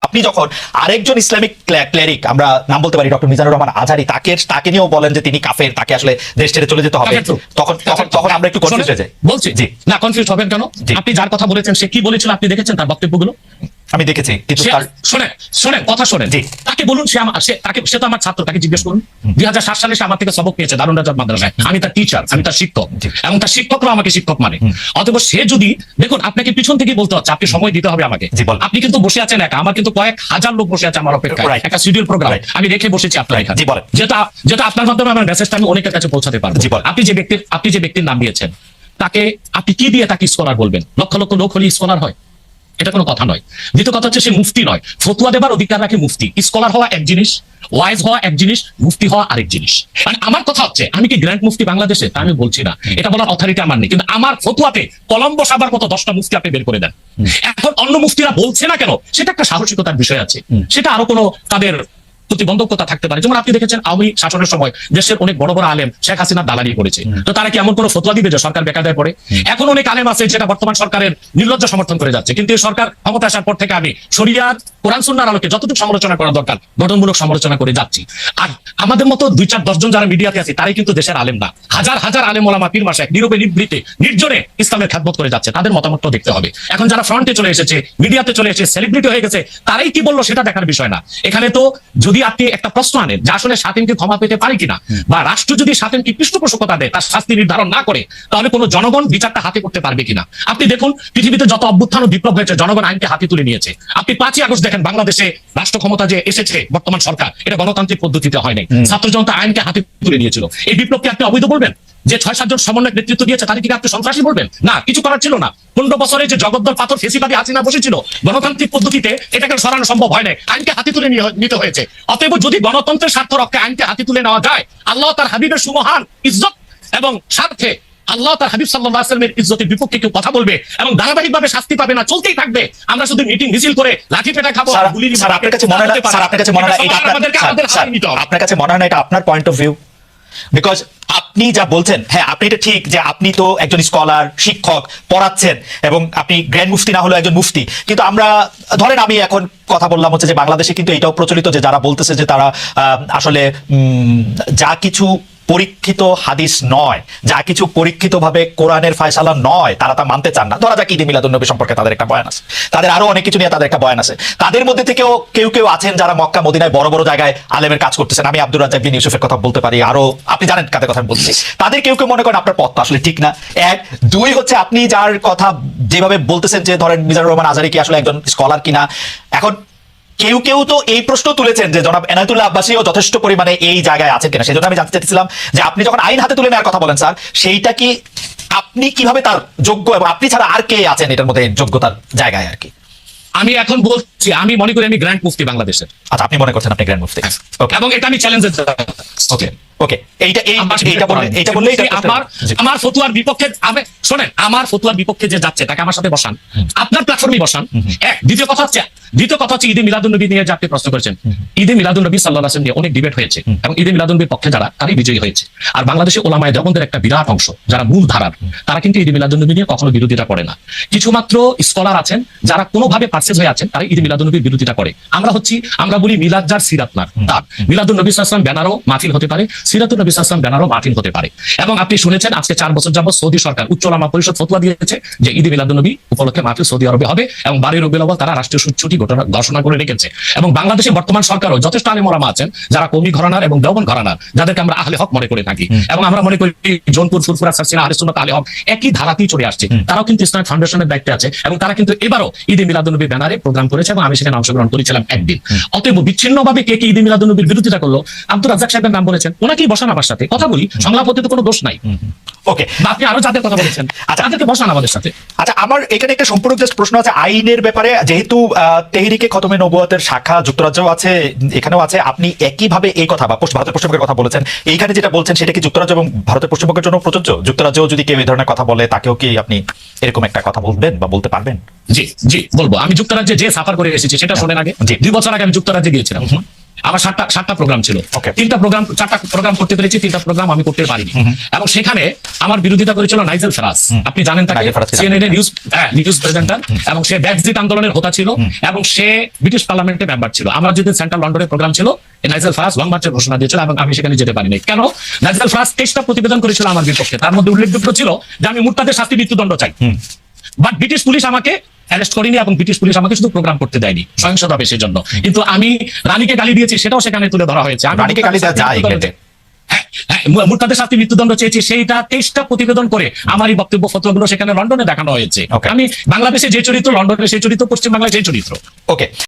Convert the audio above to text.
আপনি যখন আরেকজন ইসলামিক ক্লেরিক, আমরা নাম বলতে পারি ডক্টর মিজানুর রহমান আজহারি, তাকে নিয়েও বলেন যে তিনি কাফের, তাকে আসলে দেশ ছেড়ে চলে যেতে হবে, তখন আমরা একটু কনফিউজ হয়ে যাই। বলছি জি না, কনফিউজ হবেন কেন? আপনি যার কথা বলেছেন সে কি বলেছিল আপনি দেখেছেন তার বক্তব্যগুলো? আমি দেখেছি, কিন্তু শোনেন কথা শোনেন। তাকে বলুন, সে তো আমার ছাত্র, তাকে জিজ্ঞেস করুন 2007 সালে সে আমার থেকে সবক পেয়েছে দারুন রাজাত মাদ্রাসায়। আমি তার টিচার, আমি তার শিক্ষক, এবং তার শিক্ষকরা আমাকে শিক্ষক মানে। অতএব সে যদি, দেখুন আপনাকে পিছন থেকে বলতে হচ্ছে, আপনি সময় দিতে হবে আমাকে। আপনি কিন্তু বসে আছেন একা, আমার কিন্তু কয়েক হাজার লোক বসে আছে আমার অপেক্ষায়, একটা শিডিউল প্রোগ্রাম আমি রেখে বসেছি আপনার এখানে, যেটা আপনার মাধ্যমে আমার মেসেজটা আমি অনেকের কাছে পৌঁছাতে পারবো। আপনি যে ব্যক্তির নাম দিয়েছেন তাকে আপনি কি দিয়ে তাকে স্কলার বলবেন? লক্ষ লক্ষ লোক হলে স্কলার হয়? এটা কোনো কথা নয়। দ্বিতীয় কথা হচ্ছে সে মুফতি নয়, ফতুয়া দেবার অধিকার রাখে মুফতি। স্কলার হওয়া এক জিনিস, ওয়াইজ হওয়া এক জিনিস, মুফতি হওয়া আরেক জিনিস। মানে আমার কথা হচ্ছে, আমি কি গ্র্যান্ড মুফতি বাংলাদেশে? তা আমি বলছি না, এটা বলার অথরিটি আমার নেই, কিন্তু আমার ফতুয়াতে কলম বসাবার মতো 10টা মুফতি আপনি বের করে দেন। এখন অন্য মুফতিরা বলছে না কেন, সেটা একটা সাহসিকতার বিষয় আছে, সেটা আরো কোনো তাদের প্রতিবন্ধকতা থাকতে পারে। যেমন আপনি দেখেছেন আওয়ামী শাসনের সময় দেশের অনেক বড় বড় আলেম শেখ হাসিনা দালালি করেছে, তো তারা কি এমন কোন ফতোয়া দিবে যে সরকার বেকায়দায় পড়ে? এখন অনেক আলেম আছে যেটা বর্তমান সরকারের নির্লজ্জ সমর্থন করে যাচ্ছে, কিন্তু এই সরকার ক্ষমতা আসার পর থেকে আমি শরিয়াত কোরআন সুন্নাহর আলোকে যতটুকু সমালোচনা করা দরকার গঠনমূলক সমালোচনা করে যাচ্ছি। আর আমাদের মতো 2-4-10 জন যারা মিডিয়াতে আছে তারাই কিন্তু দেশের আলেম না, হাজার হাজার আলেম ওলামা পীর মাশায়েখ নীরবে নিভৃতে নির্জনে ইসলামের খেদমত করে যাচ্ছে, তাদের মতামতটাও দেখতে হবে। এখন যারা ফ্রন্টে চলে এসেছে, মিডিয়াতে চলে এসেছে, সেলিব্রিটি হয়ে গেছে, তারাই কি বললো সেটা দেখার বিষয় না। এখানে তো যদি আপনি একটা প্রশ্ন আনেন যে আসলে শাতিনকে ক্ষমা পেতে পারে কিনা, বা রাষ্ট্র যদি শাতিনকে পৃষ্ঠপোষকতা দেয়, তার শাস্তি নির্ধারণ না করে, তাহলে কোনো জনগণ বিচারটা হাতে করতে পারবে কিনা? আপনি দেখুন পৃথিবীতে যত অভ্যুত্থান ও বিপ্লব হয়েছে জনগণ আইনকে হাতে তুলে নিয়েছে। আপনি 5ই আগস্ট দেখেন বাংলাদেশে রাষ্ট্র ক্ষমতা যে এসেছে বর্তমান সরকার, এটা গণতান্ত্রিক পদ্ধতিতে হয় নাই, ছাত্র জনতা আইনকে হাতে তুলে নিয়েছিল। এই বিপ্লবকে আপনি অবৈধ বলবেন? যে 6-7 জন সমন্বয় নেতৃত্ব দিয়েছে তাদেরকে আপনি সন্ত্রাসী বলবেন? না, কিছু করার ছিল না। 15 বছরে যে জগদ্দল পাথর ফেসিবাদী হাসিনা বসেছিল, গণতান্ত্রিক পদ্ধতিতে এটাকে সরানো সম্ভব হয় না, আইনকে হাতে তুলে নিতে হয়েছে। অতএব যদি গণতন্ত্রের স্বার্থ রক্ষায় আইনকে হাতে তুলে নেওয়া যায়, আল্লাহ তার হাবিবের সুমহান ইজ্জত এবং স্বার্থে, আল্লাহ তার হাবিব সাল্লাল্লাহু আলাইহি ওয়াসাল্লামের ইজ্জতের বিপক্ষে কেউ কথা বলবে এবং ধারাবাহিকভাবে শাস্তি পাবে না, চলতেই থাকবে। আমরা শুধু মিটিং মিছিল করে লাঠি পেটা খাবো, আপনার কাছে মনে হয় না এটা আপনার পয়েন্ট অফ ভিউ? বিকজ আপনি যা বলছেন, হ্যাঁ আপনি এটা ঠিক যে আপনি তো একজন স্কলার, শিক্ষক, পড়াচ্ছেন, এবং আপনি গ্র্যান্ড মুফতি না হলেও একজন মুফতি, কিন্তু আমরা ধরেন আমি এখন কথা বললাম হচ্ছে যে বাংলাদেশে কিন্তু এটাও প্রচলিত যে যারা বলতেছে যে তারা আসলে যা কিছু পরীক্ষিত হাদিস নয়, যা কিছু পরীক্ষিত ভাবে কোরআনের ফয়সালা নয়, তারা তা মানতে চান না। ধরা যাক ঈদে মিলাদুন্নবী সম্পর্কে তাদের একটা বয়ান আছে, তাদের আরো অনেক কিছু নিয়ে তাদের একটা বয়ান আছে। তাদের মধ্যে থেকেও কেউ আছেন যারা মক্কা মদিনায় বড় বড় জায়গায় আলেমের কাজ করতেছেন। আমি আব্দুর রাজ্জাক বিন ইউসুফের কথা বলতে পারি, আরো আপনি জানেন কাদের কথা আমি বলছি। তাদের কেউ মনে করেন আপনার পথ আসলে ঠিক না। 1-2 হচ্ছে আপনি যার কথা যেভাবে বলতেছেন যে ধরেন মিজানুর রহমান আজহারি কি আসলে একজন স্কলার কিনা। এখন কেউ তো এই প্রশ্ন তুলেছেন যে জনাব এনায়েতুল্লাহ আব্বাসীও যথেষ্ট পরিমাণে এই জায়গায় আছেন কিনা। সেজন্য আমি জানতে চাইছিলাম যে আপনি যখন আইন হাতে তুলে নেওয়ার কথা বলেন স্যার, সেইটা কি আপনি কিভাবে তার যোগ্য, এবং আপনি ছাড়া আর কে আছেন এটার মধ্যে যোগ্যতার জায়গায় আর কি? আমি এখন বলছি, আমি মনে করি আমি গ্র্যান্ড মুফতি বাংলাদেশের। আচ্ছা, আপনি মনে করছেন আপনি গ্র্যান্ড মুফতি, এবং এটা আমি চ্যালেঞ্জে ওকে এইটা বললে আমার ফতুয়ার বিপক্ষে, শোনেন আমার ফতুয়ার বিপক্ষে যে যাচ্ছে তাকে আমার সাথে বসান, আপনার প্ল্যাটফর্মে বসান। দ্বিতীয় কথা হচ্ছে ঈদে মিলাদুন্নবী নিয়ে যে আপনি প্রশ্ন করেছেন, ঈদে মিলাদুন্নবী সাল্লাল্লাহু আলাইহি ওয়াসাল্লাম নিয়ে অনেক ডিবেট হয়েছে, এবং ঈদে মিলাদুন্নবীর পক্ষে যারা তারাই বিজয়ী হয়েছে। আর বাংলাদেশে ওলামায়ে দেওবন্দের একটা বিরাট অংশ যারা মূল ধারার, তারা কিন্তু ঈদে মিলাদুন্নবী নিয়ে কখনো বিরোধিতা করে না। কিছুমাত্র স্কলার আছেন যারা কোনোভাবে পার্সেস হয়ে আছেন, তারা ঈদে মিলাদুন্নবীর বিরোধিতা করে। আমরা বলি মিলাদ যার সিরাত না তার, মিলাদুন্নবী সাল্লাল্লাহু আলাইহি ওয়াসাল্লাম ব্যানারও মাহফিল হতে পারে, সিরাতুন নবী সাল্লাল্লাহু আলাইহি ওয়াসাল্লাম ব্যানারও মাহফিল হতে পারে। এবং আপনি শুনেছেন আজকে 4 বছর যাবত সৌদি সরকার উচ্চ ওলামা পরিষদ ফতোয়া দিয়েছে যে ঈদে মিলাদুন্নবী উপলক্ষে মাহফিল সৌদি আরবে হবে, এবং 12 রবিউল আউয়াল তারা রাষ্ট্রীয় ছুটি ঘোষণা করে রেখেছে। এবং বাংলাদেশে বর্তমান সরকারও যথেষ্ট আলেম ওলামা আছেন যারা কওমি ঘরানার এবং দেওবন্দ ঘরানার, যাদেরকে আমরা আহলে হক মনে করে থাকি, এবং আমরা মনে করি জোনপুর, ফুরফুরা, সারসিনা, আহলে সুন্নাত, আহলে হক একই ধারাতেই চলে আসছে। তারাও কিন্তু ইসলামিক ফাউন্ডেশনের দায়িত্বে আছে, এবং তারা কিন্তু এবারও ঈদে মিলাদুন্নবী ব্যানারে প্রোগ্রাম করেছে, এবং আমি সেখানে অংশগ্রহণ করেছিলাম একদিন। অতএব বিচ্ছিন্নভাবে কে ঈদে মিলাদুন্নবীর বিরোধিতা করলো, আব্দুর রাজ্জাক সাহেবের নাম বলেছেন, ওনাকেই বসান আমার সাথে, কথা বলি, সংলাপ হতে তো কোনো দোষ নাই। ওকে, আপনি আরো যাদের কথা বলেছেন তাদেরকে বসান আমাদের সাথে। আচ্ছা, আমার এখানে একটা সম্পূর্ণ জাস্ট প্রশ্ন আছে আইনের ব্যাপারে। যেহেতু তেহরিকে খতমে নবুয়তের শাখা যুক্তরাজ্যেও আছে, এখানেও আছে, আপনি একইভাবে এই কথা বা ভারতের পশ্চিমবঙ্গের কথা বলেছেন, এইখানে যেটা বলছেন সেটা কি যুক্তরাজ্য এবং ভারতের পশ্চিমবঙ্গের জন্য প্রযোজ্য? যুক্তরাজ্যেও যদি কেউ এই ধরনের কথা বলে তাকেও কি আপনি এরকম একটা কথা বলবেন বা বলতে পারবেন? জি বলবো। আমি যুক্তরাজ্যে যে সাফার করে এসেছি সেটা শোনেন আগে। 2 বছর আগে আমি যুক্তরাজ্যে গিয়েছিলাম। আমার সাতটা প্রোগ্রাম ছিল, Okay. চারটা প্রোগ্রাম করতে পেরেছি, 3টা প্রোগ্রাম আমি করতে পারিনি। এবং সেখানে আমার বিরোধিতা করেছিল নাইজেল ফারাজ, আপনি জানেন তাকে, নাইজেল ফারাজকে CNN এর নিউজ প্রেজেন্টার, এবং সে ব্রেক্সিট আন্দোলনের হোতা ছিল, এবং সে ব্রিটিশ পার্লামেন্টের মেম্বার ছিল। আমার যদি সেন্ট্রাল লন্ডনের প্রোগ্রাম ছিল, নাইজেল ফারাজ লং মার্চের ঘোষণা দিয়েছিল এবং আমি সেখানে যেতে পারিনি। কেন? নাইজেল ফারাজ 23টা প্রতিবেদন করেছিল আমার বিপক্ষে, তার মধ্যে উল্লেখযোগ্য ছিল যে আমি মুরতাদের শাস্তি মৃত্যুদণ্ড চাই। বাট ব্রিটিশ পুলিশ আমাকে অ্যারেস্ট করিনি এবং ব্রিটিশ পুলিশ আমাকে শুধু প্রোগ্রাম করতে দেয়নি সহিংসভাবে, সেজন্য। কিন্তু আমি রানীকে গালি দিয়েছি, সেটাও সেখানে তুলে ধরা হয়েছে। আমি রানীকে গালি দেওয়া যায় এখানে? মুরতাদের শাস্তি মৃত্যুদণ্ড চেয়েছি, সেইটা 23টা প্রতিবেদন করে আমারই বক্তব্য ফতোয়াগুলো সেখানে লন্ডনে দেখানো হয়েছে। Okay. আমি বাংলাদেশে যে চরিত্র, লন্ডনে সেই চরিত্র, পশ্চিম বাংলায় সেই চরিত্র। ওকে।